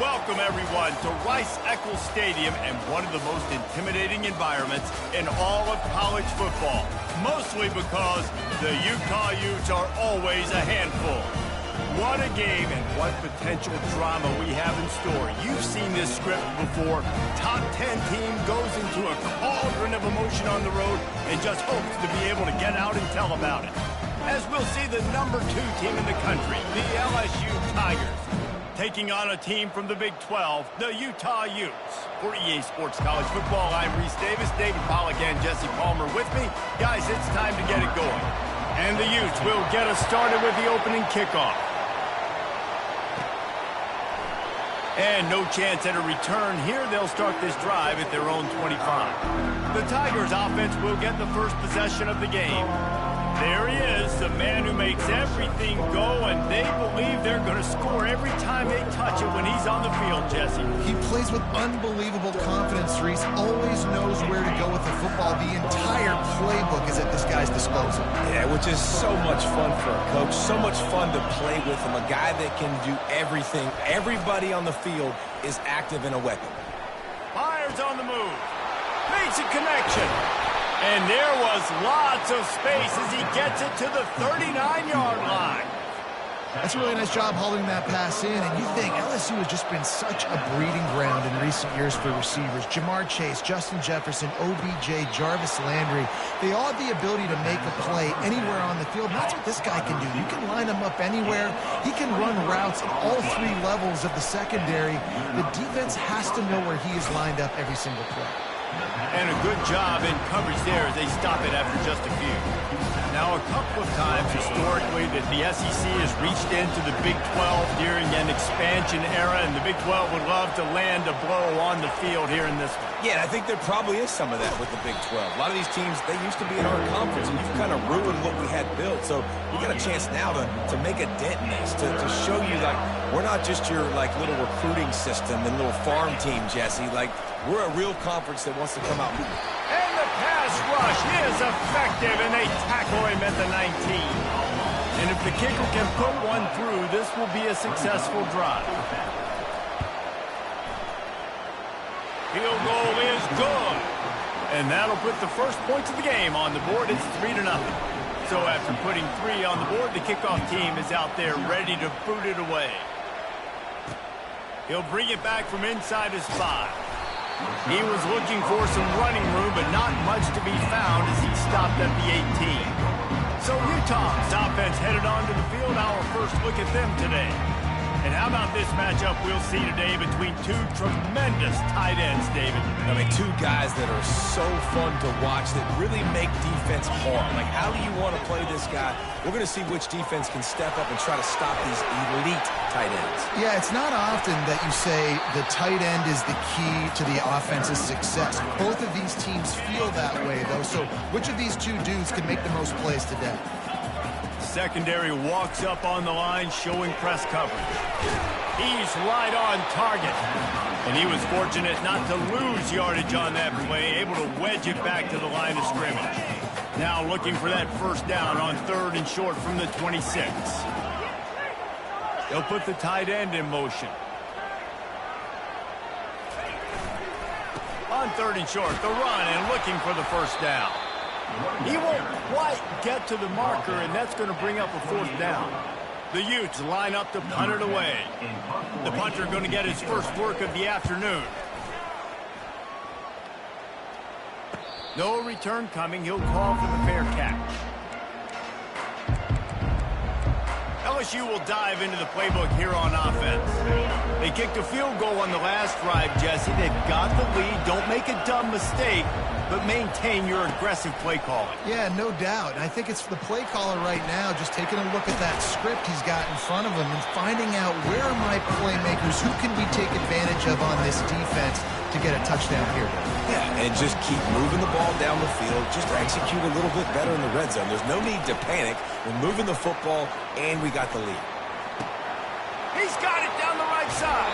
Welcome, everyone, to Rice-Eccles Stadium and one of the most intimidating environments in all of college football, mostly because the Utah Utes are always a handful. What a game and what potential drama we have in store. You've seen this script before. Top 10 team goes into a cauldron of emotion on the road and just hopes to be able to get out and tell about it. As we'll see the number 2 team in the country, the LSU Tigers, taking on a team from the Big 12, the Utah Utes. For EA Sports College Football, I'm Reese Davis, David Pollack, and Jesse Palmer with me. Guys, it's time to get it going. And the Utes will get us started with the opening kickoff. And no chance at a return here. They'll start this drive at their own 25. The Tigers offense will get the first possession of the game. There he is, the man who makes everything go, and they believe they're going to score every time they touch it when he's on the field, Jesse. He plays with unbelievable confidence, Reese. Always knows where to go with the football. The entire playbook is at this guy's disposal. Yeah, which is so much fun for a coach. So much fun to play with him. A guy that can do everything. Everybody on the field is active in a weapon. Fires on the move. Makes a connection. And there was lots of space as he gets it to the 39-yard line. That's a really nice job holding that pass in. And you think LSU has just been such a breeding ground in recent years for receivers. Jamar Chase, Justin Jefferson, OBJ, Jarvis Landry. They all have the ability to make a play anywhere on the field. And that's what this guy can do. You can line him up anywhere. He can run routes at all 3 levels of the secondary. The defense has to know where he is lined up every single play. And a good job in coverage there as they stop it after just a few. Now, a couple of times historically that the SEC has reached into the Big 12 during an expansion era, and the Big 12 would love to land a blow on the field here in this one. Yeah, I think there probably is some of that with the Big 12. A lot of these teams, they used to be in our conference, and you've kind of ruined what we had built. So we got a chance now to make a dent in this, to show you, like, we're not just your, like, little recruiting system and little farm team, Jesse. Like, we're a real conference that wants to come out. And the pass rush is effective, and they tackle him at the 19. And if the kicker can put one through, this will be a successful drive. Field goal is good. And that'll put the first points of the game on the board. It's 3-0. So after putting 3 on the board, the kickoff team is out there ready to boot it away. He'll bring it back from inside his 5. He was looking for some running room, but not much to be found as he stopped at the 18. So Utah's offense headed onto the field. Our first look at them today. And how about this matchup we'll see today between 2 tremendous tight ends, David? I mean, 2 guys that are so fun to watch that really make defense hard. Like, how do you want to play this guy? We're going to see which defense can step up and try to stop these elite tight ends. Yeah, it's not often that you say the tight end is the key to the offense's success. Both of these teams feel that way, though. So which of these 2 dudes can make the most plays today? Secondary walks up on the line, showing press coverage. He's right on target. And he was fortunate not to lose yardage on that play, able to wedge it back to the line of scrimmage. Now looking for that first down on 3rd and short from the 26. They'll put the tight end in motion. On 3rd and short, the run and looking for the first down. He won't quite get to the marker, and that's going to bring up a 4th down. The Utes line up to punt it away. The punter going to get his first work of the afternoon. No return coming. He'll call for the fair catch. LSU will dive into the playbook here on offense. They kicked a field goal on the last drive, Jesse. They've got the lead. Don't make a dumb mistake, but maintain your aggressive play calling. Yeah, no doubt. I think it's the play caller right now just taking a look at that script he's got in front of him and finding out where are my playmakers, who can we take advantage of on this defense to get a touchdown here. Yeah, and just keep moving the ball down the field. Just execute a little bit better in the red zone. There's no need to panic. We're moving the football, and we got the lead. He's got it down the right side.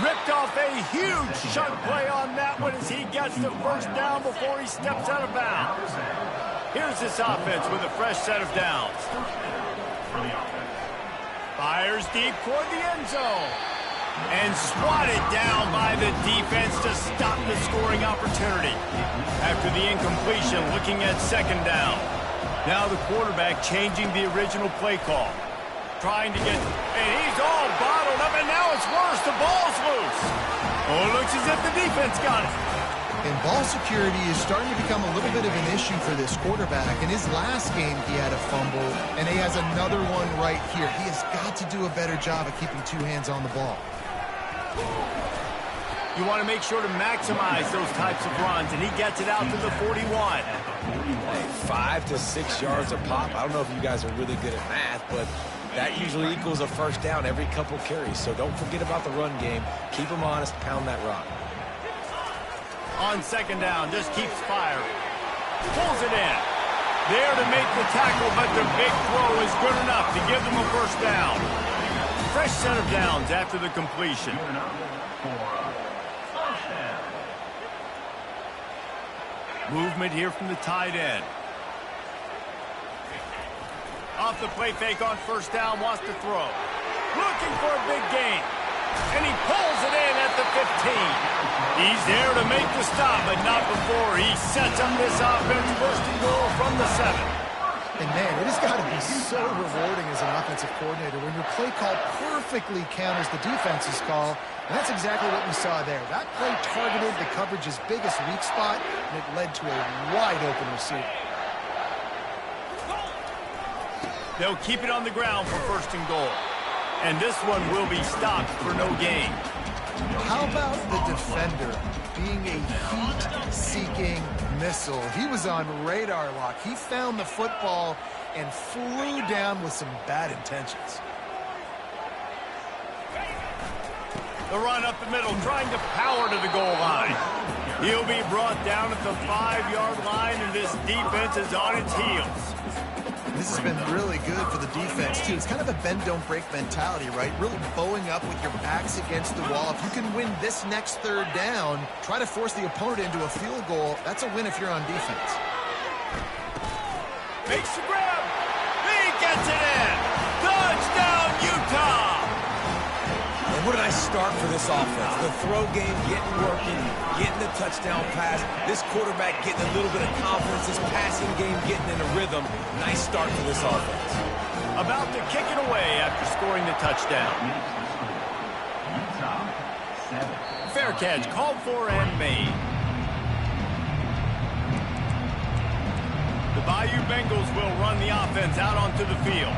Ripped off a huge chunk play on that one as he gets the first down before he steps out of bounds. Here's this offense with a fresh set of downs. Fires deep toward the end zone. And swatted down by the defense to stop the scoring opportunity. After the incompletion, looking at second down. Now the quarterback changing the original play call. Trying to get, and he's all bottled up, and now it's worse. The ball's loose. Oh, it looks as if the defense got it. And ball security is starting to become a little bit of an issue for this quarterback. In his last game, he had a fumble, and he has another one right here. He has got to do a better job of keeping two hands on the ball. You want to make sure to maximize those types of runs, and he gets it out to the 41. Hey, 5 to 6 yards a pop. I don't know if you guys are really good at math, but that usually equals a first down every couple carries. So don't forget about the run game. Keep them honest, pound that rock. On second down, just keeps firing. Pulls it in. There to make the tackle, but the big throw is good enough to give them a first down. Fresh set of downs after the completion. Movement here from the tight end. Off the play fake on first down, wants to throw. Looking for a big gain. And he pulls it in at the 15. He's there to make the stop, but not before he sets up this offense. First and goal from the 7. And man, it has got to be so rewarding as an offensive coordinator when your play call perfectly counters the defense's call. And that's exactly what we saw there. That play targeted the coverage's biggest weak spot, and it led to a wide-open receiver. They'll keep it on the ground for first and goal. And this one will be stopped for no gain. How about the defender being a heat-seeking missile? He was on radar lock. He found the football and flew down with some bad intentions. The run up the middle, trying to power to the goal line. He'll be brought down at the 5-yard line, and this defense is on its heels. This has been really good for the defense, too. It's kind of a bend-don't-break mentality, right? Really bowing up with your backs against the wall. If you can win this next third down, try to force the opponent into a field goal. That's a win if you're on defense. Makes the grab. He gets it in. Touchdown, Utah. And what a nice start for this offense. The throw game getting working, getting the touchdown pass. This quarterback getting a little bit of confidence. This passing game getting in a rhythm. Nice start for this offense. About to kick it away after scoring the touchdown. Fair catch called for and made. The Bayou Bengals will run the offense out onto the field.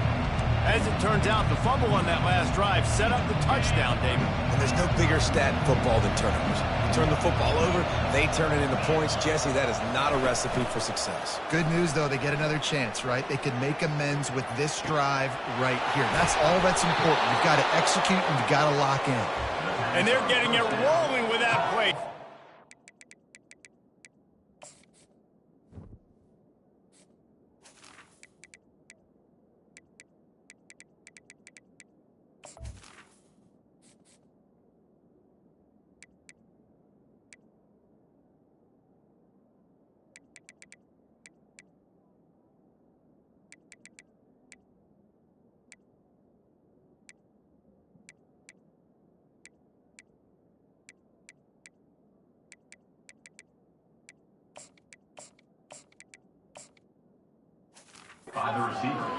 As it turns out, the fumble on that last drive set up the touchdown, David. And there's no bigger stat in football than turnovers. You turn the football over, they turn it into points. Jesse, that is not a recipe for success. Good news, though, they get another chance, right? They can make amends with this drive right here. That's all that's important. You've got to execute and you've got to lock in. And they're getting it rolling with that play.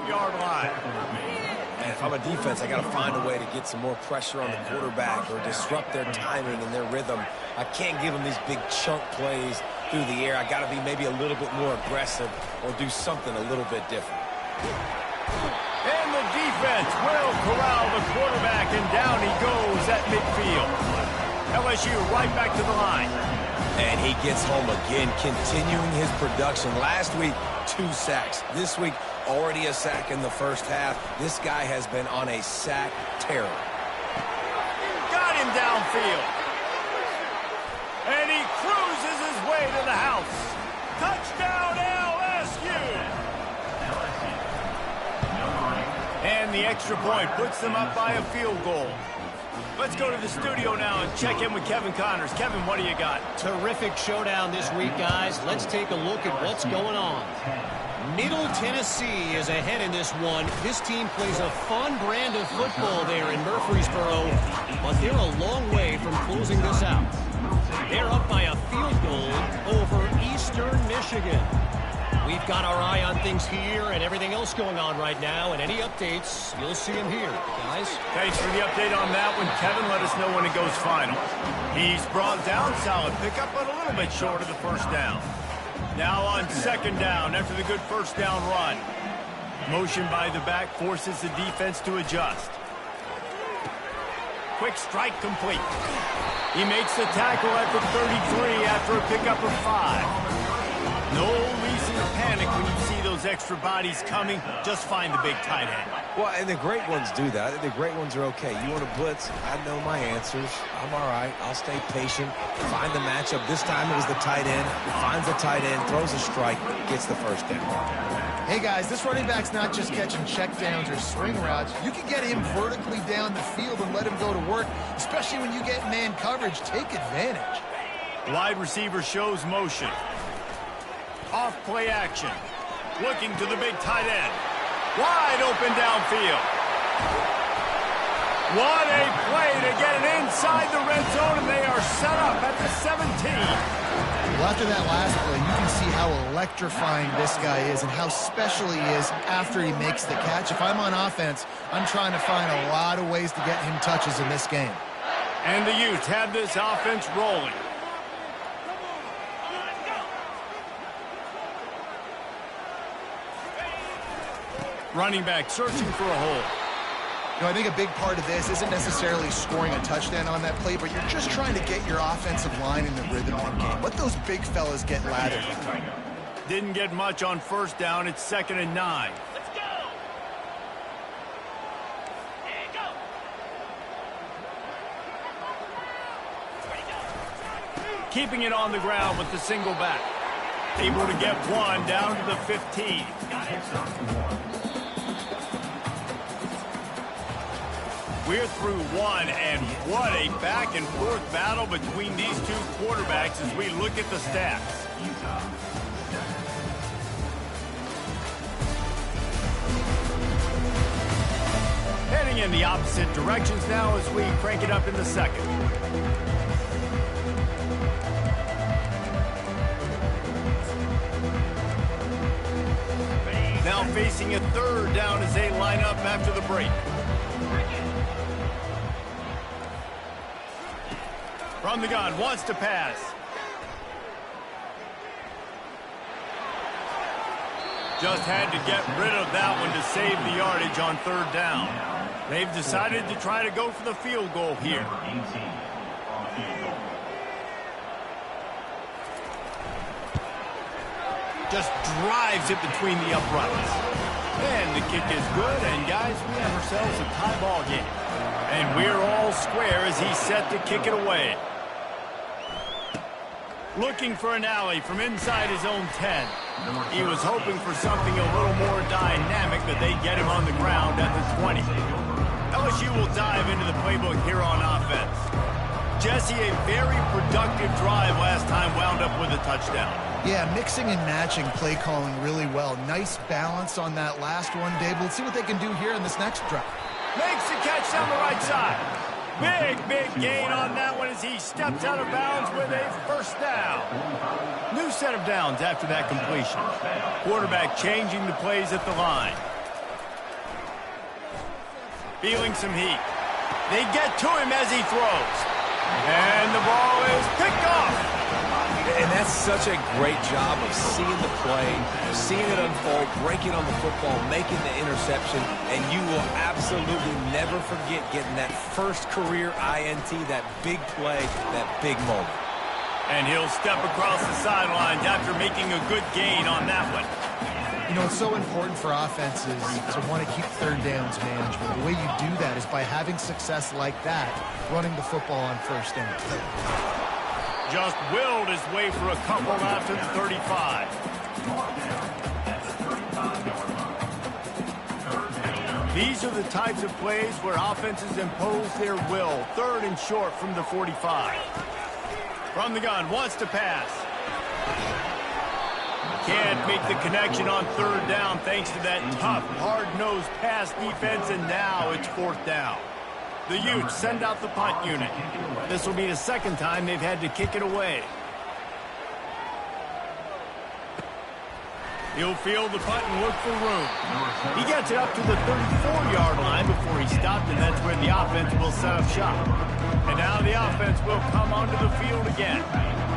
Yard line. And if I'm a defense, I got to find a way to get some more pressure on the quarterback or disrupt their timing and their rhythm. I can't give them these big chunk plays through the air. I got to be maybe a little bit more aggressive or do something a little bit different. And the defense will corral the quarterback, and down he goes at midfield. LSU right back to the line. And he gets home again, continuing his production. Last week, 2 sacks. This week, already a sack in the first half. This guy has been on a sack terror. Got him downfield. And he cruises his way to the house. Touchdown, LSU. And the extra point puts them up by a field goal. Let's go to the studio now and check in with Kevin Connors. Kevin, what do you got? Terrific showdown this week, guys. Let's take a look at what's going on. Middle Tennessee is ahead in this one. This team plays a fun brand of football there in Murfreesboro, but they're a long way from closing this out. They're up by a field goal over Eastern Michigan. We've got our eye on things here and everything else going on right now, and any updates, you'll see them here, guys. Thanks for the update on that one, Kevin. Let us know when it goes final. He's brought down, solid pickup, but a little bit short of the first down. Now on second down after the good first down run. Motion by the back forces the defense to adjust. Quick strike complete. He makes the tackle at the 33 after a pickup of 5. No reason to panic when you see those extra bodies coming. Just find the big tight end. Well, and the great ones do that. I think the great ones are okay. You want to blitz? I know my answers. I'm all right. I'll stay patient. Find the matchup. This time it was the tight end. Finds the tight end, throws a strike, gets the first down. Hey, guys, this running back's not just catching checkdowns or swing routes. You can get him vertically down the field and let him go to work, especially when you get man coverage. Take advantage. Wide receiver shows motion. Off play action. Looking to the big tight end. Wide open downfield. What a play to get it inside the red zone, and they are set up at the 17. Well, after that last play, you can see how electrifying this guy is and how special he is after he makes the catch. If I'm on offense, I'm trying to find a lot of ways to get him touches in this game. And the Utes have this offense rolling. Running back searching for a hole. You know, I think a big part of this isn't necessarily scoring a touchdown on that play, but you're just trying to get your offensive line in the rhythm of the game. Let those big fellas get lathered. Didn't get much on first down. It's 2nd and 9. Let's go! And go! Keeping it on the ground with the single back. Able to get one down to the 15. We're through one, and what a back-and-forth battle between these two quarterbacks as we look at the stats. Heading in the opposite directions now as we crank it up in the second. Now facing a third down as they line up after the break. From the gun, wants to pass. Just had to get rid of that one to save the yardage on third down. They've decided to try to go for the field goal here. Just drives it between the uprights. And the kick is good, and guys, we have ourselves a tie ball game. And we're all square as he's set to kick it away. Looking for an alley from inside his own 10. He was hoping for something a little more dynamic, but they get him on the ground at the 20. LSU will dive into the playbook here on offense. Jesse, a very productive drive last time, wound up with a touchdown. Yeah, mixing and matching play calling really well. Nice balance on that last one, Dave. Let's see what they can do here in this next drive. Makes the catch down the right side. Big gain on that one as he steps out of bounds with a first down. New set of downs after that completion. Quarterback changing the plays at the line. Feeling some heat. They get to him as he throws. And the ball is picked off. And that's such a great job of seeing the play, seeing it unfold, breaking on the football, making the interception, and you will absolutely never forget getting that first career INT, that big play, that big moment. And he'll step across the sidelines after making a good gain on that one. You know, it's so important for offenses to want to keep third downs management. The way you do that is by having success like that, running the football on first down. Just willed his way for a couple out to the 35. These are the types of plays where offenses impose their will. 3rd and short from the 45. From the gun, wants to pass. Can't make the connection on 3rd down thanks to that tough, hard-nosed pass defense, and now it's 4th down. The Utes send out the punt unit. This will be the 2nd time they've had to kick it away. He'll field the punt and look for room. He gets it up to the 34-yard line before he stopped, and that's where the offense will set up shop. And now the offense will come onto the field again.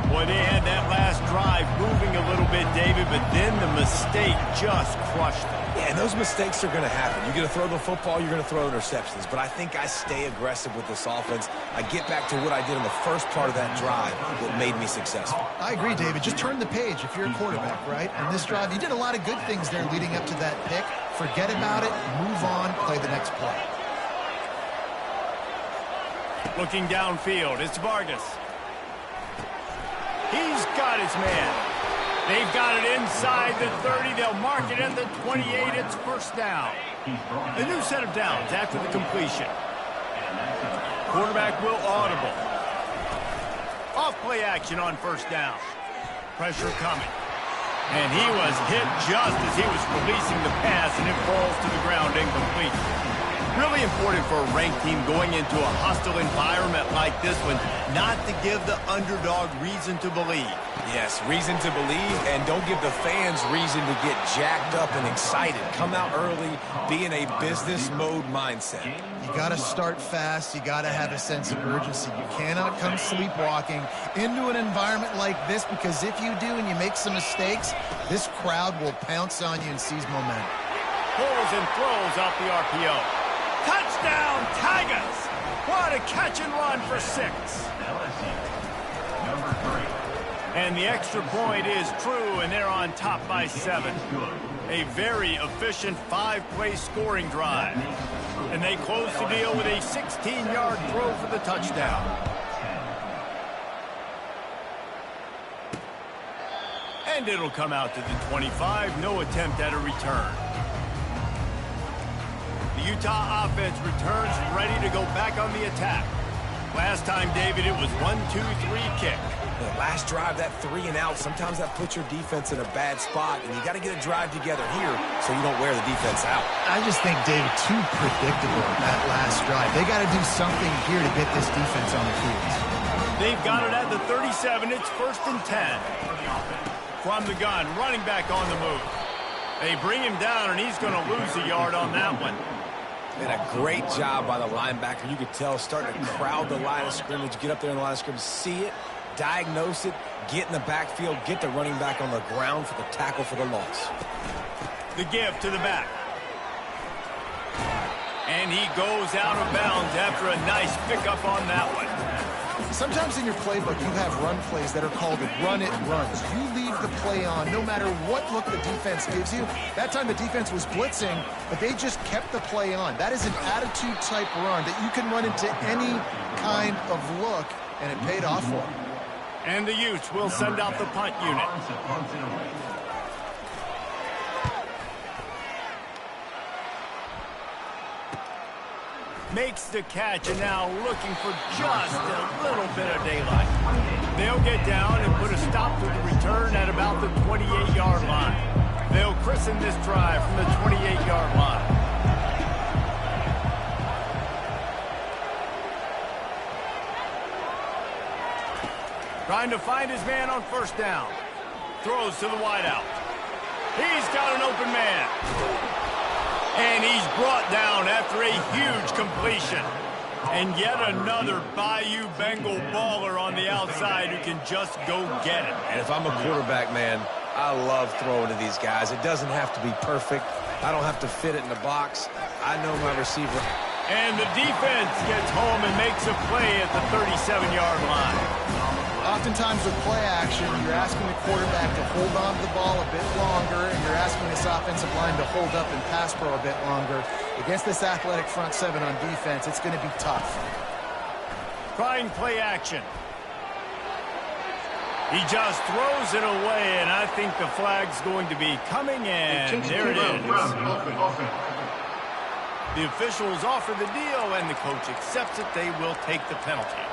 Boy, they had that last drive moving a little bit, David, but then the mistake just crushed them. Yeah, and those mistakes are going to happen. You're going to throw the football, you're going to throw interceptions. But I think I stay aggressive with this offense. I get back to what I did in the first part of that drive that made me successful. I agree, David. Just turn the page if you're a quarterback, right? On this drive, you did a lot of good things there leading up to that pick. Forget about it, move on, play the next play. Looking downfield, it's Vargas. He's got his man. They've got it inside the 30. They'll mark it at the 28. It's 1st down. A new set of downs after the completion. Quarterback will audible. Off play action on 1st down. Pressure coming. And he was hit just as he was releasing the pass, and it falls to the ground incomplete. Really important for a ranked team going into a hostile environment like this one, not to give the underdog reason to believe. Yes, reason to believe, and don't give the fans reason to get jacked up and excited. Come out early, be in a business mode mindset. You got to start fast. You got to have a sense of urgency. You cannot come sleepwalking into an environment like this, because if you do and you make some mistakes, this crowd will pounce on you and seize momentum. Pulls and throws off the RPO. Touchdown, Tigers! What a catch and run for 6. And the extra point is true, and they're on top by 7. A very efficient 5-play scoring drive. And they close the deal with a 16-yard throw for the touchdown. And it'll come out to the 25. No attempt at a return. The Utah offense returns ready to go back on the attack. Last time, David, it was 1-2-3 kick. The last drive, that 3 and out, sometimes that puts your defense in a bad spot, and you got to get a drive together here so you don't wear the defense out. I just think, David, too predictable that last drive. They got to do something here to get this defense on the field. They've got it at the 37. It's 1st and 10. From the gun, running back on the move. They bring him down, and he's going to lose a yard on that one. And a great job by the linebacker. You could tell, starting to crowd the line of scrimmage, get up there in the line of scrimmage, see it, diagnose it, get in the backfield, get the running back on the ground for the tackle for the loss. The give to the back. And he goes out of bounds after a nice pickup on that one. Sometimes in your playbook, you have run plays that are called run it runs. You leave the play on no matter what look the defense gives you. That time the defense was blitzing, but they just kept the play on. That is an attitude-type run that you can run into any kind of look, and it paid off for them. And the Utes will send out the punt unit. Makes the catch, and now looking for just a little bit of daylight. They'll get down and put a stop to the return at about the 28-yard line. They'll christen this drive from the 28-yard line. Trying to find his man on 1st down. Throws to the wideout. He's got an open man. And he's brought down after a huge completion. And yet another Bayou Bengal baller on the outside who can just go get it. And if I'm a quarterback, man, I love throwing to these guys. It doesn't have to be perfect. I don't have to fit it in the box. I know my receiver. And the defense gets home and makes a play at the 37-yard line. Oftentimes with play action, you're asking the quarterback to hold on to the ball a bit longer, and you're asking this offensive line to hold up and pass pro a bit longer. Against this athletic front 7 on defense, it's going to be tough. Trying play action. He just throws it away, and I think the flag's going to be coming in. There it is. The officials offer the deal, and the coach accepts it. They will take the penalty.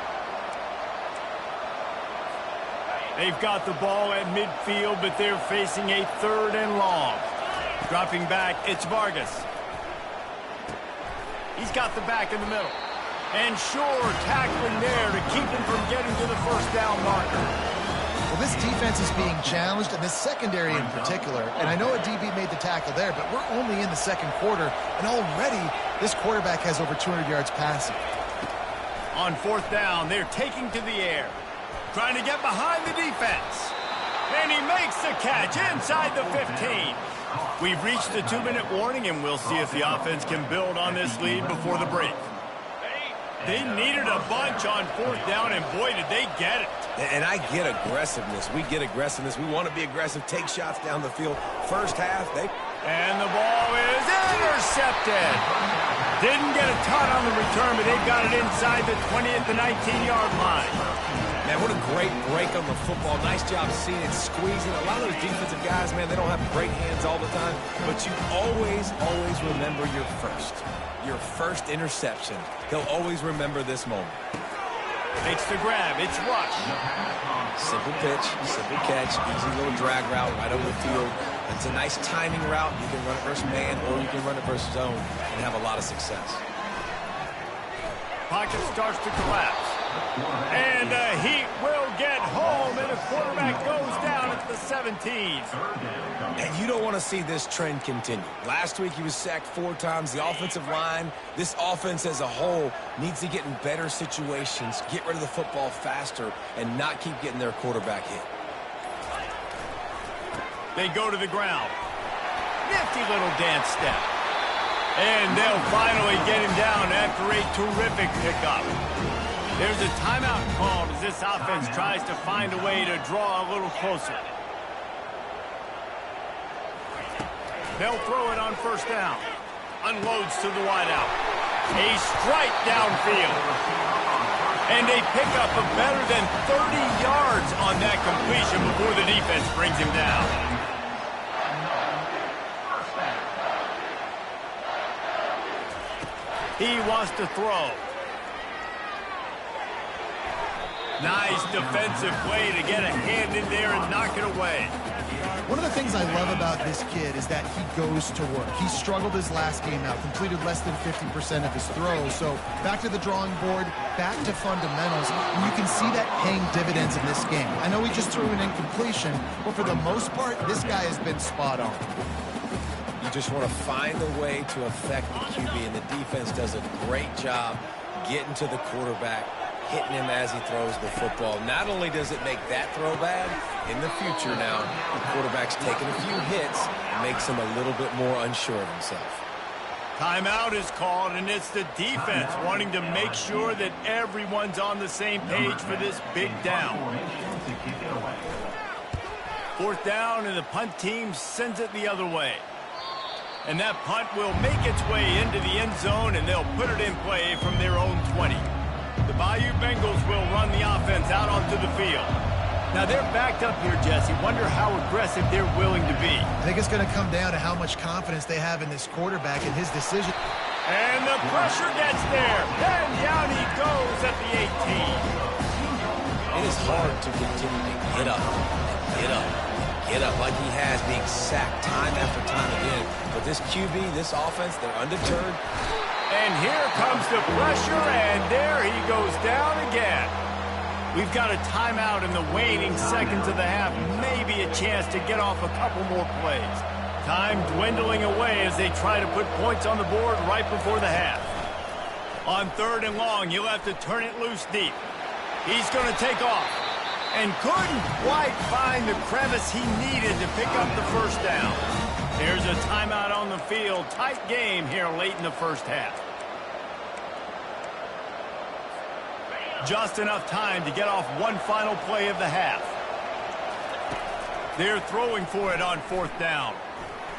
They've got the ball at midfield, but they're facing a 3rd and long. Dropping back, it's Vargas. He's got the back in the middle. And sure, tackling there to keep him from getting to the first down marker. Well, this defense is being challenged, and this secondary in particular. And I know a DB made the tackle there, but we're only in the 2nd quarter, and already this quarterback has over 200 yards passing. On 4th down, they're taking to the air. Trying to get behind the defense. And he makes the catch inside the 15. We've reached the 2-minute warning, and we'll see if the offense can build on this lead before the break. They needed a bunch on 4th down, and boy, did they get it. And I get aggressiveness. We get aggressiveness. We want to be aggressive, take shots down the field. First half, And the ball is intercepted. Didn't get a ton on the return, but they got it inside the 20 at the 19-yard line. Man, what a great break on the football. Nice job seeing it, squeezing. A lot of those defensive guys, man, they don't have great hands all the time, but you always remember your first interception. He'll always remember this moment. Makes the grab. It's Rush. Simple pitch, simple catch, easy little drag route right over the field. It's a nice timing route. You can run it versus man, or you can run it versus zone and have a lot of success. Pocket starts to collapse. And Heat will get home, and the quarterback goes down at the 17. And you don't want to see this trend continue. Last week he was sacked 4 times. The offensive line, this offense as a whole, needs to get in better situations, get rid of the football faster, and not keep getting their quarterback hit. They go to the ground. Nifty little dance step. And they'll finally get him down after a terrific pickup. There's a timeout called as this offense tries to find a way to draw a little closer. They'll throw it on 1st down. Unloads to the wideout. A strike downfield. And they pick up a better than 30 yards on that completion before the defense brings him down. He wants to throw. Nice defensive play to get a hand in there and knock it away. One of the things I love about this kid is that he goes to work. He struggled his last game out, completed less than 50% of his throws. So back to the drawing board, back to fundamentals, and you can see that paying dividends in this game. I know he just threw an incompletion, but for the most part, this guy has been spot on. You just want to find a way to affect the QB, and the defense does a great job getting to the quarterback, hitting him as he throws the football. Not only does it make that throw bad, in the future now, the quarterback's taking a few hits, makes him a little bit more unsure of himself. Timeout is called, and it's the defense wanting to make sure that everyone's on the same page for this big down. 4th down, and the punt team sends it the other way. And that punt will make its way into the end zone, and they'll put it in play from their own 20. The Bayou Bengals will run the offense out onto the field. Now, they're backed up here, Jesse. Wonder how aggressive they're willing to be. I think it's going to come down to how much confidence they have in this quarterback and his decision. And the pressure gets there. And down he goes at the 18. It is hard to continue to get up like he has, being sacked time after time again. But this QB, this offense, they're undeterred. And here comes the pressure, and there he goes down again. We've got a timeout in the waning seconds of the half. Maybe a chance to get off a couple more plays. Time dwindling away as they try to put points on the board right before the half. On 3rd and long, he'll have to turn it loose deep. He's going to take off. And couldn't quite find the crevice he needed to pick up the first down. There's a timeout on the field. Tight game here late in the first half. Just enough time to get off one final play of the half. They're throwing for it on 4th down.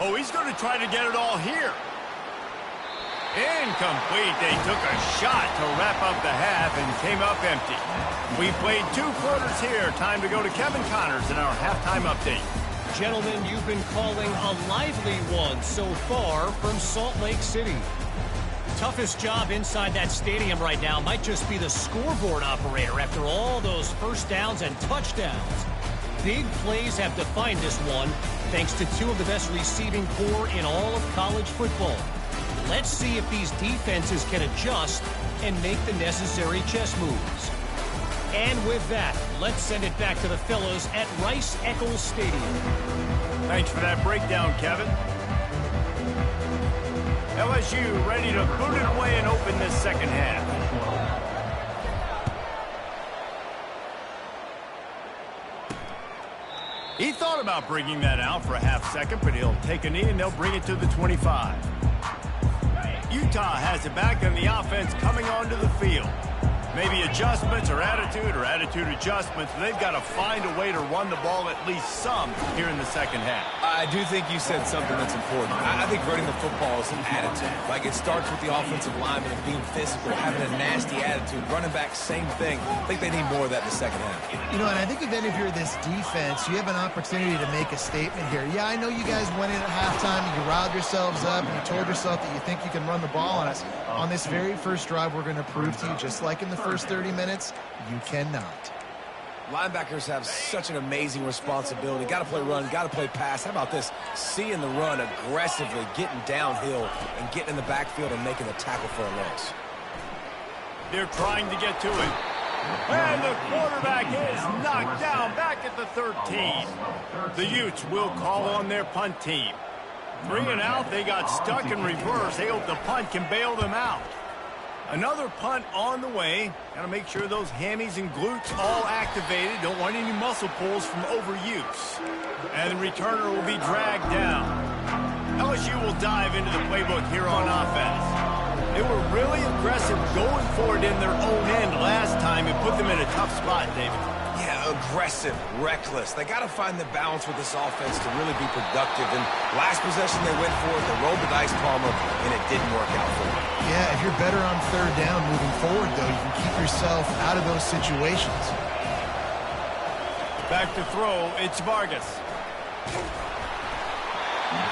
Oh, he's going to try to get it all here. Incomplete. They took a shot to wrap up the half and came up empty. We played 2 quarters here. Time to go to Kevin Connors in our halftime update. Gentlemen, you've been calling a lively one so far from Salt Lake City. Toughest job inside that stadium right now might just be the scoreboard operator after all those first downs and touchdowns. Big plays have defined this one, thanks to two of the best receiving corps in all of college football. Let's see if these defenses can adjust and make the necessary chess moves. And with that, let's send it back to the fellows at Rice-Eccles Stadium. Thanks for that breakdown, Kevin. LSU ready to boot it away and open this second half. He thought about bringing that out for a half second, but he'll take a knee and they'll bring it to the 25. Utah has it back and the offense coming onto the field. Maybe adjustments or attitude adjustments. They've got to find a way to run the ball at least some here in the second half. I do think you said something that's important. I think running the football is an attitude. Like, it starts with the offensive lineman and being physical, having a nasty attitude. Running back, same thing. I think they need more of that in the second half. You know, and I think even if you're this defense, you have an opportunity to make a statement here. Yeah, I know you guys went in at halftime and you riled yourselves up and you told yourself that you think you can run the ball on us. On this very first drive, we're going to prove to you, just like in the first 30 minutes, you cannot. Linebackers have such an amazing responsibility. Got to play run, got to play pass. How about this? Seeing the run aggressively, getting downhill, and getting in the backfield and making the tackle for a loss. They're trying to get to it. And the quarterback is knocked down back at the 13. The Utes will call on their punt team. 3 and out, they got stuck in reverse. They hope the punt can bail them out. Another punt on the way. Got to make sure those hammies and glutes all activated. Don't want any muscle pulls from overuse. And the returner will be dragged down. LSU will dive into the playbook here on offense. They were really aggressive going for it in their own end last time and put them in a tough spot, David. Yeah, aggressive, reckless. They got to find the balance with this offense to really be productive. And last possession they went for it, they rolled the dice, Palmer, and it didn't work out for them. Yeah, if you're better on third down moving forward, though, you can keep yourself out of those situations. Back to throw, it's Vargas.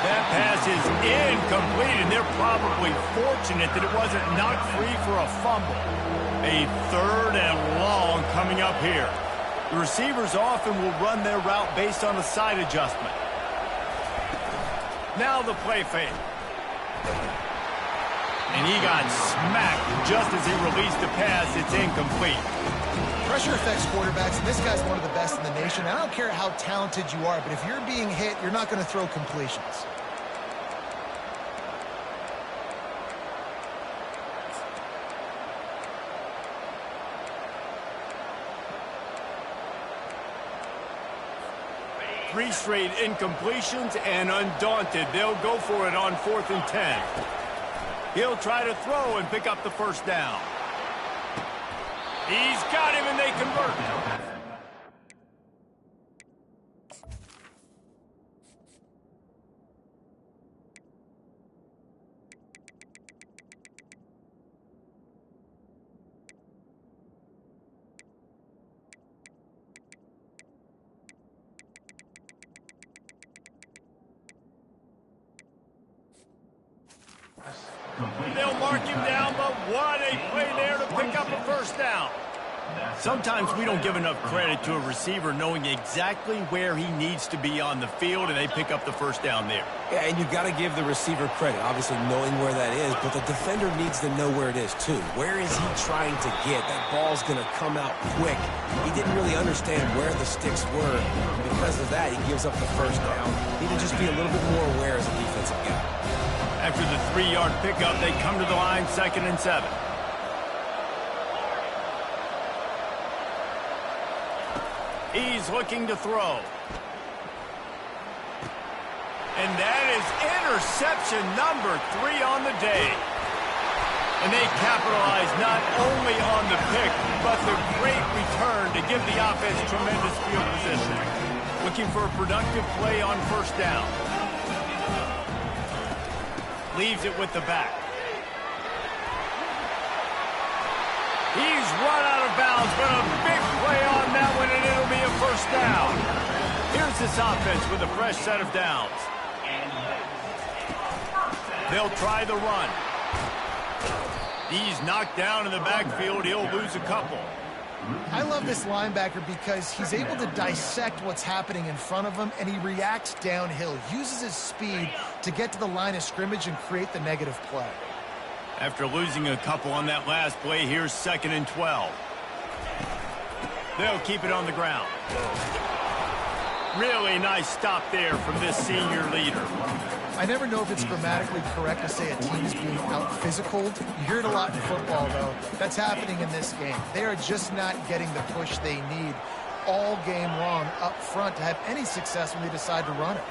That pass is incomplete, and they're probably fortunate that it wasn't knocked free for a fumble. A 3rd and long coming up here. The receivers often will run their route based on a side adjustment. Now the play fake. And he got smacked just as he released the pass. It's incomplete. Pressure affects quarterbacks, and this guy's one of the best in the nation. I don't care how talented you are, but if you're being hit, you're not going to throw completions. Three straight incompletions, and undaunted, they'll go for it on 4th and 10. He'll try to throw and pick up the first down. He's got him, and they convert. They'll mark him down, but what a play there to pick up a first down. Sometimes we don't give enough credit to a receiver knowing exactly where he needs to be on the field, and they pick up the first down there. Yeah, and you've got to give the receiver credit, obviously knowing where that is, but the defender needs to know where it is too. Where is he trying to get? That ball's going to come out quick. He didn't really understand where the sticks were, and because of that, he gives up the first down. Need to just be a little bit more aware as a defensive guy. After the 3-yard pickup, they come to the line, 2nd and 7. He's looking to throw. And that is interception number 3 on the day. And they capitalize not only on the pick, but the great return to give the offense tremendous field position. Looking for a productive play on first down. Leaves it with the back. He's run out of bounds, but a big play on that one, and it'll be a first down. Here's this offense with a fresh set of downs. They'll try the run. He's knocked down in the backfield. He'll lose a couple. I love this linebacker because he's able to dissect what's happening in front of him, and he reacts downhill, uses his speed to get to the line of scrimmage and create the negative play. After losing a couple on that last play, here's 2nd and 12. They'll keep it on the ground. Really nice stop there from this senior leader. I never know if it's grammatically correct to say a team is being out-physicaled. You hear it a lot in football, though. That's happening in this game. They are just not getting the push they need all game long up front to have any success when they decide to run it.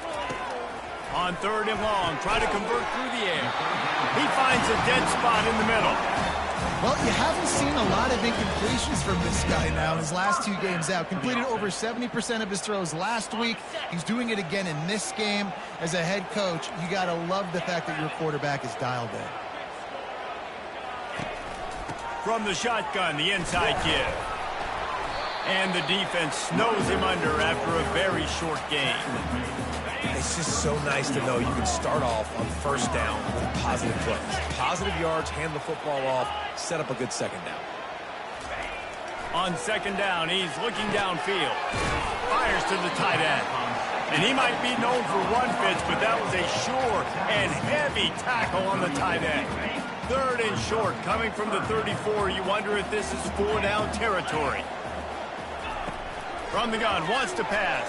On 3rd and long, try to convert through the air. He finds a dead spot in the middle. Well, you haven't seen a lot of incompletions from this guy now in his last 2 games out. Completed over 70% of his throws last week. He's doing it again in this game. As a head coach, you got to love the fact that your quarterback is dialed in. From the shotgun, the inside give. And the defense snows him under after a very short game. It's just so nice to know you can start off on 1st down with positive plays. Positive yards, hand the football off, set up a good 2nd down. On 2nd down, he's looking downfield. Fires to the tight end. And he might be known for run fits, but that was a sure and heavy tackle on the tight end. 3rd and short, coming from the 34. You wonder if this is 4-down territory. From the gun, wants to pass.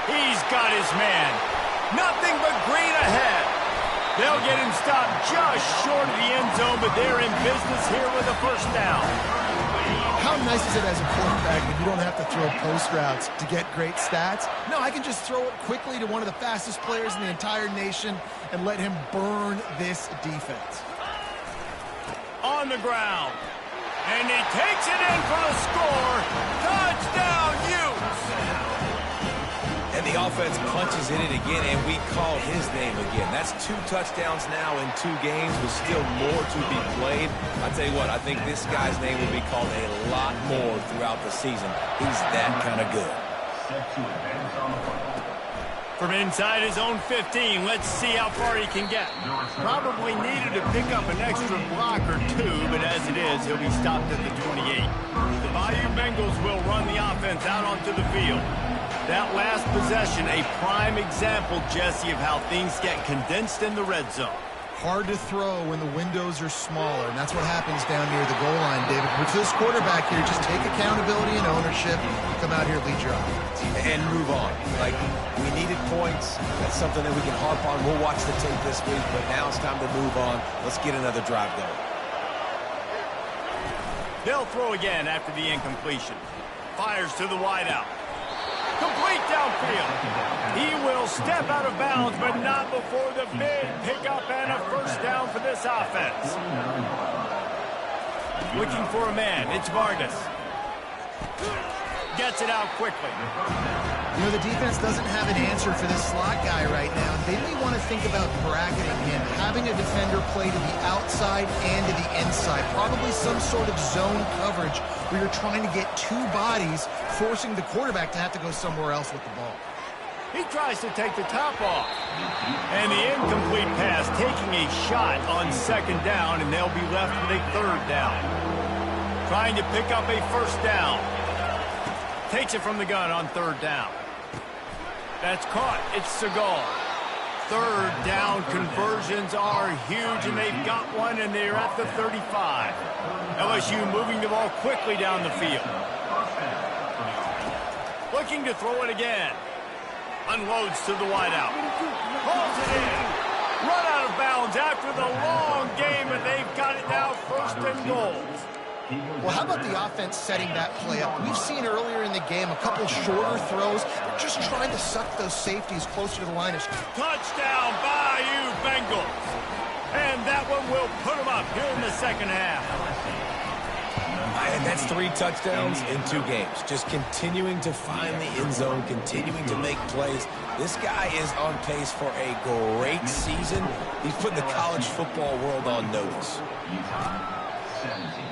He's got his man. Nothing but green ahead. They'll get him stopped just short of the end zone, but they're in business here with a 1st down. How nice is it as a quarterback when you don't have to throw post routes to get great stats? No, I can just throw it quickly to one of the fastest players in the entire nation and let him burn this defense. On the ground. And he takes it in for the score. Touchdown, Utes! And the offense punches in it again, and we call his name again. That's 2 touchdowns now in 2 games with still more to be played. I tell you what, I think this guy's name will be called a lot more throughout the season. He's that kind of good. From inside his own 15, let's see how far he can get. Probably needed to pick up an extra block or 2, but as it is, he'll be stopped at the 28. The Bayou Bengals will run the offense out onto the field. That last possession, a prime example, Jesse, of how things get condensed in the red zone. Hard to throw when the windows are smaller, and that's what happens down near the goal line, David. But for this quarterback here, just take accountability and ownership and come out here and lead your offense. And move on. Like, we needed points. That's something that we can harp on. We'll watch the tape this week, but now it's time to move on. Let's get another drive going. They'll throw again after the incompletion. Fires to the wideout. Complete downfield. He will step out of bounds, but not before the big pickup and a 1st down for this offense. Looking for a man. It's Vargas. Gets it out quickly. You know, the defense doesn't have an answer for this slot guy right now. They may want to think about bracketing him, having a defender play to the outside and to the inside. Probably some sort of zone coverage where you're trying to get 2 bodies, forcing the quarterback to have to go somewhere else with the ball. He tries to take the top off. And the incomplete pass taking a shot on 2nd down, and they'll be left with a 3rd down. Trying to pick up a 1st down. Takes it from the gun on 3rd down. That's caught. It's Segal. 3rd down conversions are huge, and they've got one, and they're at the 35. LSU moving the ball quickly down the field. Looking to throw it again. Unloads to the wideout. Pulls it in. Run out of bounds after the long game, and they've got it now 1st and goal. Well, how about the offense setting that play up? We've seen earlier in the game a couple shorter throws. They're just trying to suck those safeties closer to the line. Touchdown, Bayou Bengals. And that one will put them up here in the 2nd half. And that's 3 touchdowns in 2 games. Just continuing to find the end zone, continuing to make plays. This guy is on pace for a great season. He's putting the college football world on notice.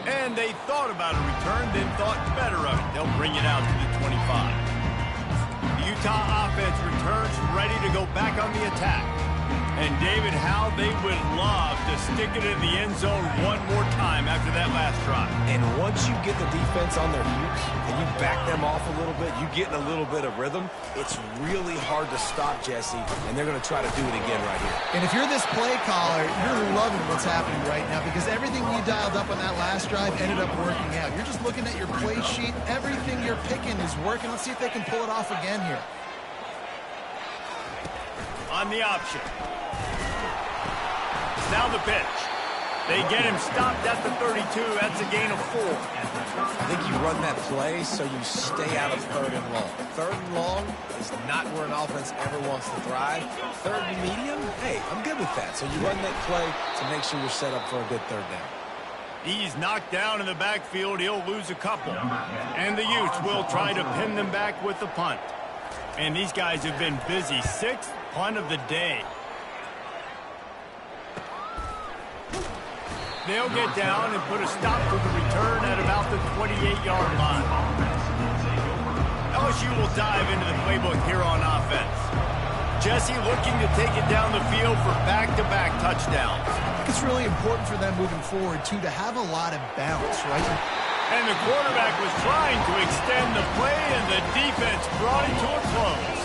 And they thought about a return, then thought better of it. They'll bring it out to the 25. The Utah offense returns ready to go back on the attack. And, David, how they would love to stick it in the end zone one more time after that last drive. And once you get the defense on their heels and you back them off a little bit, you get in a little bit of rhythm, it's really hard to stop, Jesse, and they're going to try to do it again right here. And if you're this play caller, you're loving what's happening right now because everything you dialed up on that last drive ended up working out. You're just looking at your play sheet. Everything you're picking is working. Let's see if they can pull it off again here. On the option. Now the pitch. They get him stopped at the 32. That's a gain of 4. I think you run that play so you stay out of third and long. Third and long is not where an offense ever wants to thrive. Third and medium, hey, I'm good with that. So you run that play to make sure you're set up for a good third down. He's knocked down in the backfield. He'll lose a couple. And the Utes will try to pin them back with the punt. And these guys have been busy. 6th punt of the day. They'll get down and put a stop to the return at about the 28-yard line. LSU will dive into the playbook here on offense. Jesse looking to take it down the field for back-to-back touchdowns. I think it's really important for them moving forward, too, to have a lot of bounce, right? And the quarterback was trying to extend the play, and the defense brought it to a close.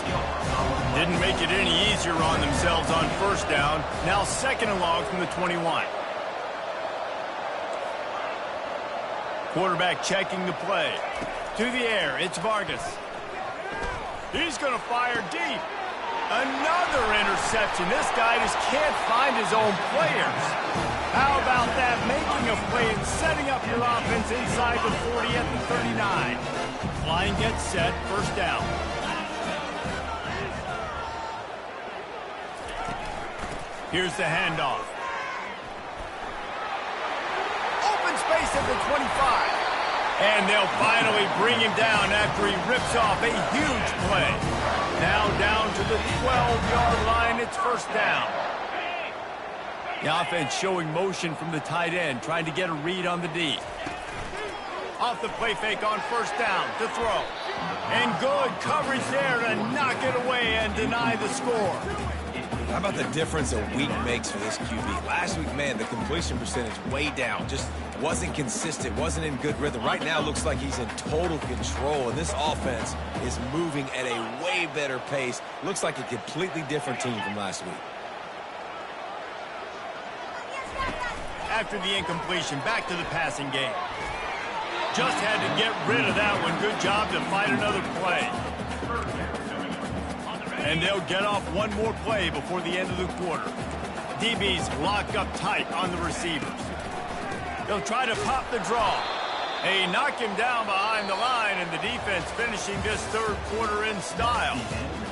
Didn't make it any easier on themselves on first down. Now 2nd and long from the 21. Quarterback checking the play. To the air, it's Vargas. He's going to fire deep. Another interception. This guy just can't find his own players. How about that? Making a play and setting up your offense inside the 40 at the 39. Line gets set, first down. Here's the handoff. Space at the 25. And they'll finally bring him down after he rips off a huge play. Now down to the 12-yard line. It's first down. The offense showing motion from the tight end, trying to get a read on the D. Off the play fake on first down to throw. And good coverage there to knock it away and deny the score. How about the difference a week makes for this QB? Last week, man, the completion percentage way down. Just wasn't consistent, wasn't in good rhythm. Right now, looks like he's in total control, and this offense is moving at a way better pace. Looks like a completely different team from last week. After the incompletion, back to the passing game. Just had to get rid of that one. Good job to find another play. And they'll get off one more play before the end of the quarter. DBs locked up tight on the receivers. They'll try to pop the draw. They knock him down behind the line, and the defense finishing this third quarter in style.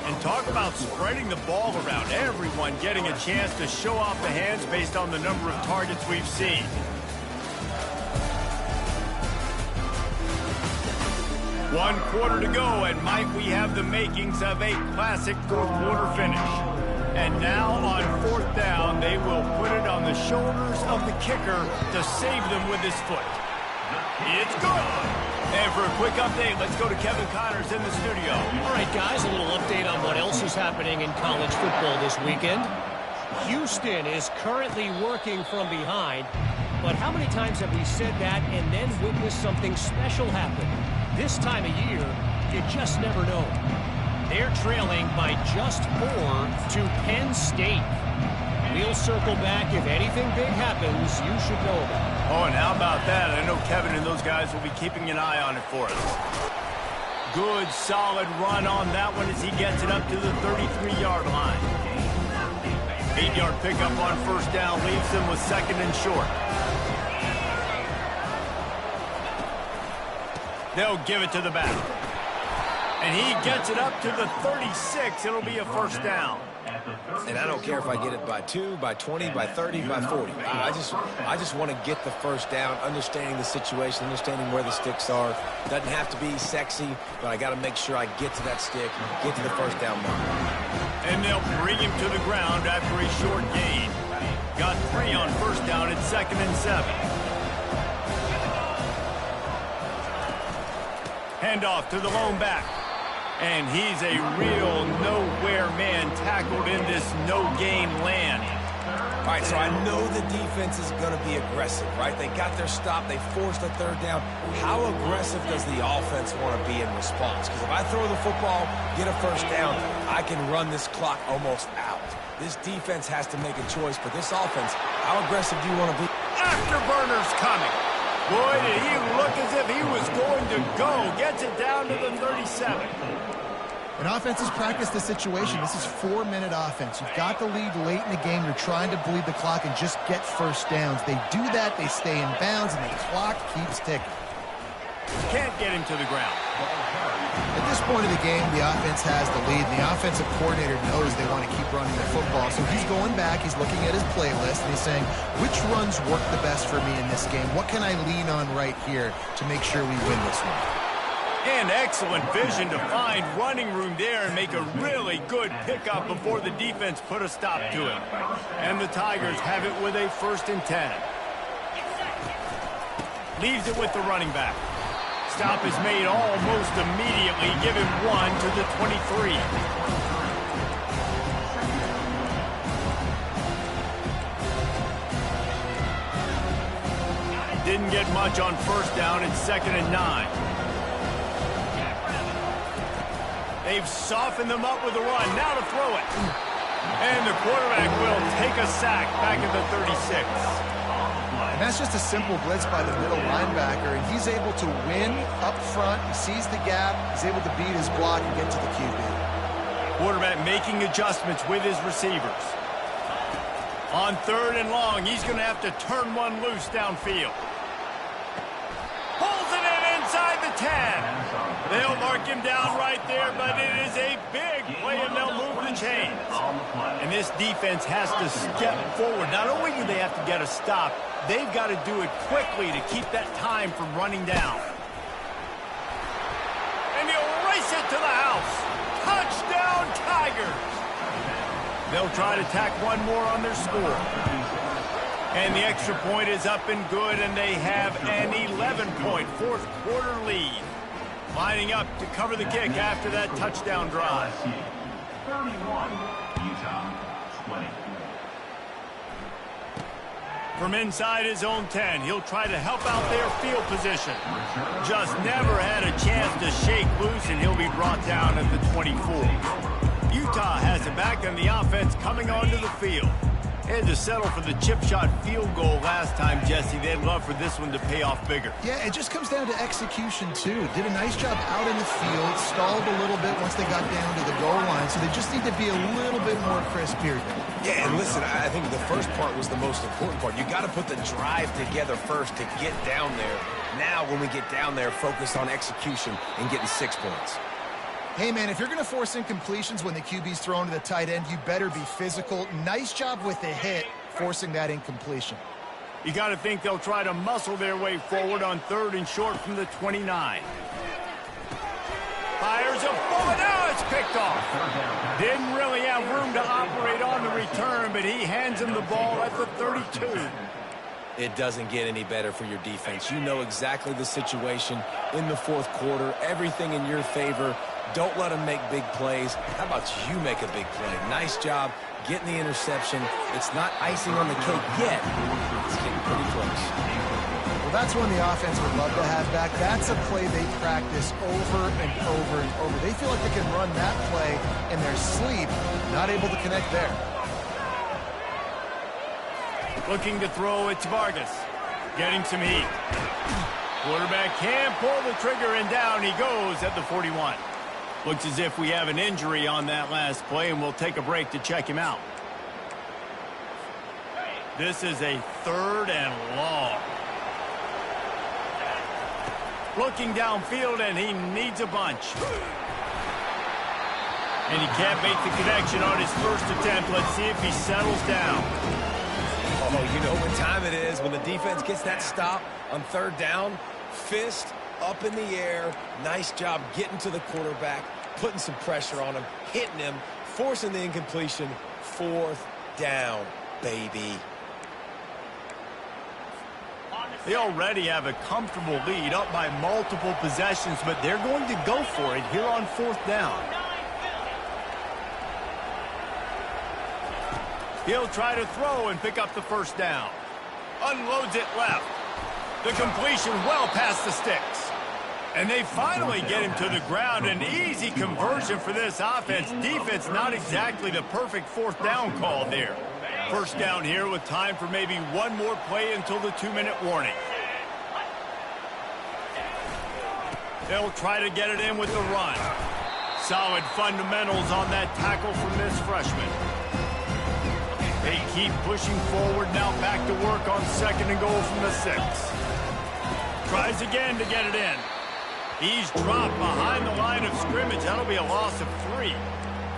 And talk about spreading the ball around. Everyone getting a chance to show off the hands based on the number of targets we've seen. One quarter to go, and might we have the makings of a classic fourth quarter finish. And now on fourth down, they will put it on the shoulders of the kicker to save them with his foot. It's good. And for a quick update, let's go to Kevin Connors in the studio. All right, guys, a little update on what else is happening in college football this weekend. Houston is currently working from behind, but how many times have we said that and then witnessed something special happen? This time of year, you just never know. They're trailing by just 4 to Penn State. We'll circle back if anything big happens you should know about. Oh, and how about that? I know Kevin and those guys will be keeping an eye on it for us. Good, solid run on that one as he gets it up to the 33-yard line. 8-yard pickup on first down leaves them with 2nd and short. They'll give it to the back. And he gets it up to the 36. It'll be a first down. And I don't care if I get it by 2, by 20, by 30, by 40. I just want to get the first down, understanding the situation, understanding where the sticks are. Doesn't have to be sexy, but I got to make sure I get to that stick, get to the first down mark. And they'll bring him to the ground after a short gain. Got 3 on first down at 2nd and 7. Handoff to the lone back. And he's a real nowhere man tackled in this no-gain land. All right, so I know the defense is going to be aggressive, right? They got their stop. They forced a third down. How aggressive does the offense want to be in response? Because if I throw the football, get a first down, I can run this clock almost out. This defense has to make a choice, but this offense, how aggressive do you want to be? Afterburner's coming. Boy, did he look as if he was going to go. Gets it down to the 37. And offenses practice the situation. This is 4-minute offense. You've got the lead late in the game. You're trying to bleed the clock and just get first downs. They do that, they stay in bounds, and the clock keeps ticking. Can't get him to the ground. At this point of the game, the offense has the lead, and the offensive coordinator knows they want to keep running the football. So he's going back, he's looking at his playlist, and he's saying, which runs work the best for me in this game? What can I lean on right here to make sure we win this one? And excellent vision to find running room there and make a really good pickup before the defense put a stop to him. And the Tigers have it with a 1st and 10. Leaves it with the running back. Stop is made almost immediately. Give him 1 to the 23. Didn't get much on first down. It's 2nd and 9. They've softened them up with the run. Now to throw it. And the quarterback will take a sack back at the 36. And that's just a simple blitz by the middle linebacker, and he's able to win up front. He sees the gap. He's able to beat his block and get to the QB. Quarterback making adjustments with his receivers. On 3rd and long, he's going to have to turn one loose downfield. Pulls it in inside the 10. They'll mark him down right there, but it is a big play, and they'll move the chains. And this defense has to step forward. Not only do they have to get a stop, they've got to do it quickly to keep that time from running down. And he'll race it to the house. Touchdown, Tigers. They'll try to tack one more on their score. And the extra point is up and good, and they have an 11-point fourth-quarter lead. Lining up to cover the kick after that touchdown drive. 31, Utah, 20. From inside his own 10, he'll try to help out their field position. Just never had a chance to shake loose, and he'll be brought down at the 24. Utah has it back, and the offense coming onto the field. They had to settle for the chip shot field goal last time, Jesse. They'd love for this one to pay off bigger. Yeah, it just comes down to execution, too. Did a nice job out in the field, stalled a little bit once they got down to the goal line, so they just need to be a little bit more crisp here. Yeah, and listen, I think the first part was the most important part. You got to put the drive together first to get down there. Now, when we get down there, focus on execution and getting 6 points. Hey, man, if you're going to force incompletions when the QB's thrown to the tight end, you better be physical. Nice job with the hit, forcing that incompletion. You got to think they'll try to muscle their way forward on 3rd and short from the 29. Fires a bullet. Now it's picked off. Didn't really have room to operate on the return, but he hands him the ball at the 32. It doesn't get any better for your defense. You know exactly the situation in the 4th quarter. Everything in your favor. Don't let them make big plays. How about you make a big play? Nice job getting the interception. It's not icing on the cake yet. It's getting pretty close. Well, that's one the offense would love to have back. That's a play they practice over and over and over. They feel like they can run that play in their sleep. Not able to connect there. Looking to throw, it's Vargas. Getting some heat. Quarterback can pull the trigger, and down he goes at the 41. Looks as if we have an injury on that last play, and we'll take a break to check him out. This is a 3rd and long. Looking downfield, and he needs a bunch. And he can't make the connection on his first attempt. Let's see if he settles down. Oh, you know what time it is when the defense gets that stop on 3rd down. Fist up in the air. Nice job getting to the quarterback, putting some pressure on him, hitting him, forcing the incompletion. 4th down, baby. They already have a comfortable lead up by multiple possessions, but they're going to go for it here on 4th down. He'll try to throw and pick up the 1st down. Unloads it left. The completion well past the sticks. And they finally get him to the ground. An easy conversion for this offense. Defense not exactly the perfect 4th down call there. 1st down here with time for maybe one more play until the 2-minute warning. They'll try to get it in with the run. Solid fundamentals on that tackle from this freshman. They keep pushing forward now, back to work on 2nd and goal from the 6. Tries again to get it in. He's dropped behind the line of scrimmage. That'll be a loss of 3.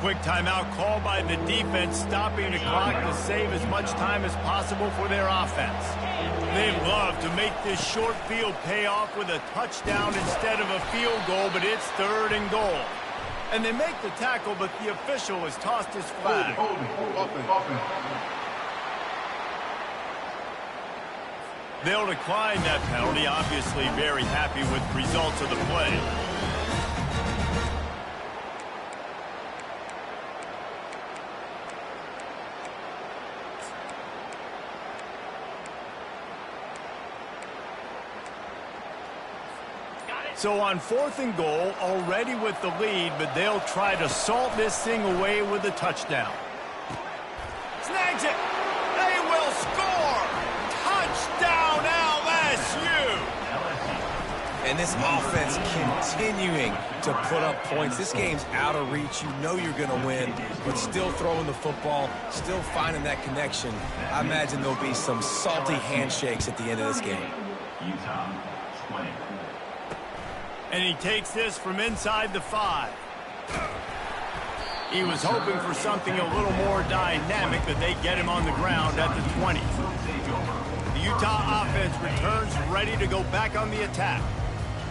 Quick timeout called by the defense, stopping the clock to save as much time as possible for their offense. They'd love to make this short field pay off with a touchdown instead of a field goal, but it's 3rd and goal. And they make the tackle, but the official has tossed his flag. They'll decline that penalty, obviously very happy with the results of the play. So on 4th and goal, already with the lead, but they'll try to salt this thing away with a touchdown. Snags it. They will score. Touchdown LSU. And this offense continuing to put up points. This game's out of reach. You know you're going to win, but still throwing the football, still finding that connection. I imagine there'll be some salty handshakes at the end of this game. Utah 20. And he takes this from inside the 5. He was hoping for something a little more dynamic, but they get him on the ground at the 20. The Utah offense returns ready to go back on the attack.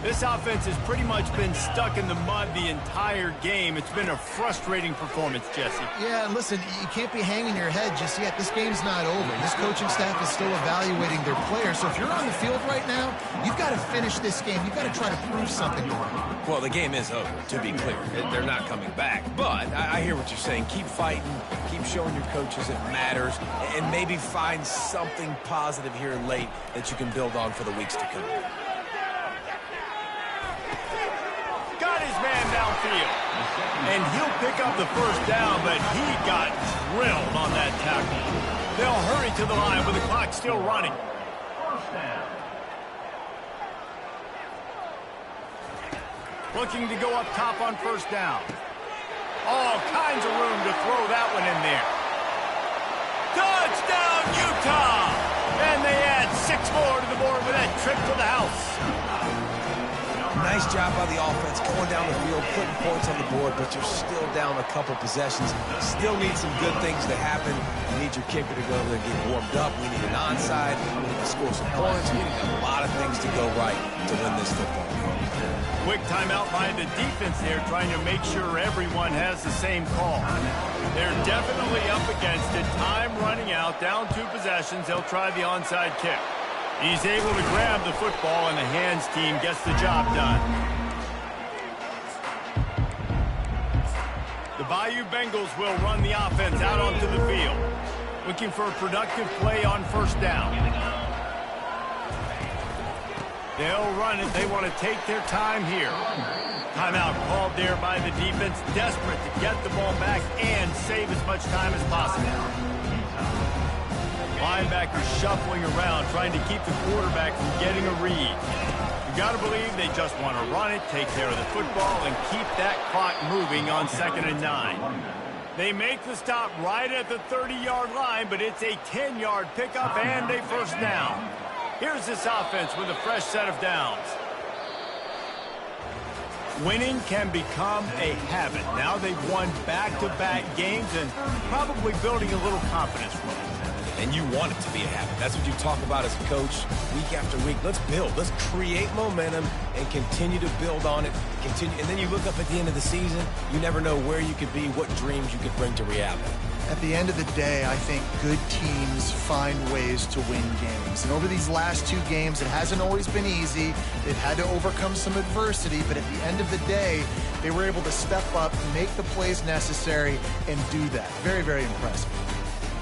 This offense has pretty much been stuck in the mud the entire game. It's been a frustrating performance, Jesse. Yeah, and listen, you can't be hanging your head just yet. This game's not over. This coaching staff is still evaluating their players. So if you're on the field right now, you've got to finish this game. You've got to try to prove something to them. Well, the game is over, to be clear. They're not coming back. But I hear what you're saying. Keep fighting. Keep showing your coaches it matters. And maybe find something positive here late that you can build on for the weeks to come. Got his man downfield. And he'll pick up the 1st down, but he got drilled on that tackle. They'll hurry to the line with the clock still running. 1st down. Looking to go up top on 1st down. All kinds of room to throw that one in there. Touchdown, Utah! And they add 6 more to the board with that trip to the house. Nice job by the offense going down the field, putting points on the board, but you're still down a couple possessions. Still need some good things to happen. You need your kicker to go there and get warmed up. We need an onside. We need to score some points. We need a lot of things to go right to win this football game. Quick timeout by the defense there, trying to make sure everyone has the same call. They're definitely up against it. Time running out, down 2 possessions. They'll try the onside kick. He's able to grab the football, and the hands team gets the job done. The Bayou Bengals will run the offense out onto the field, looking for a productive play on 1st down. They'll run it. They want to take their time here. Timeout called there by the defense, desperate to get the ball back and save as much time as possible. Linebackers shuffling around, trying to keep the quarterback from getting a read. You got to believe they just want to run it, take care of the football, and keep that clock moving on 2nd and 9. They make the stop right at the 30-yard line, but it's a 10-yard pickup and a 1st down. Here's this offense with a fresh set of downs. Winning can become a habit. Now they've won back-to-back games and probably building a little confidence from it. And you want it to be a habit. That's what you talk about as a coach week after week. Let's build. Let's create momentum and continue to build on it. And then you look up at the end of the season, you never know where you could be, what dreams you could bring to reality. At the end of the day, I think good teams find ways to win games. And over these last 2 games, it hasn't always been easy. They've had to overcome some adversity, but at the end of the day, they were able to step up, make the plays necessary, and do that. Very, very impressive.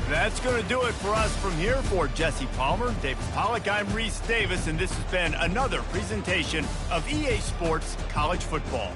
That's going to do it for us from here. For Jesse Palmer, David Pollack, I'm Reese Davis, and this has been another presentation of EA Sports College Football.